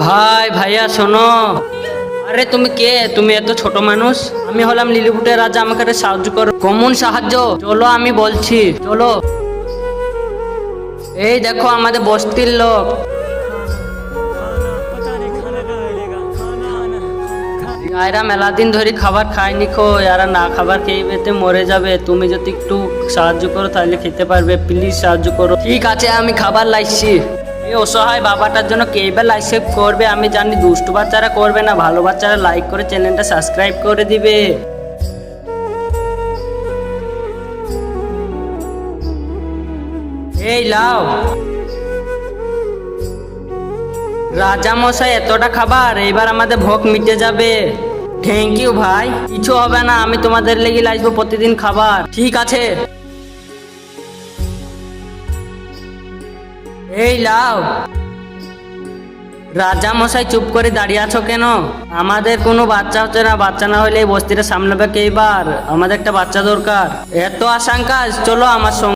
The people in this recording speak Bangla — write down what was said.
ভাই ভাইয়া শোনো। আরে তুমি কে? তুমি এত ছোট মানুষ। আমি হলাম লিলিপুটের রাজা, আমাকে একটা সাহায্য করো। কমন সাহায্য? চলো আমি বলছি, চলো। এই দেখো আমাদের বস্তির লোক। এরা মেলা দিন ধরে খাবার খায়নি খো, এরা না খাবার খেয়ে পেতে মরে যাবে। তুমি যদি একটু সাহায্য করো তাহলে খেতে পারবে। প্লিজ সাহায্য করো। ঠিক আছে, আমি খাবার লাইছি। এই অসহায় বাবাটার জন্য কে বা লাইক করবে? আমি জানি দুষ্টু বাচ্চারা করবে না, ভালো বাচ্চারা লাইক করে চ্যানেলটা সাবস্ক্রাইব করে দিবে। এই লাও রাজা মশাই, এতটা খাবার, এইবার আমাদের ভোগ মিটে যাবে। থ্যাংক ইউ ভাই। কিছু হবে না, আমি তোমাদের লেগে লাইবো প্রতিদিন খাবার। ঠিক আছে, এই লাও। রাজা মশাই চুপ করে দাঁড়িয়ে আছো কেন? আমাদের কোনো বাচ্চা হচ্ছে না, বাচ্চা না হলে এই বস্তিটা সামলাবে কে? এবার আমাদের একটা বাচ্চা দরকার। এত আশঙ্কা, চলো আমার সঙ্গে।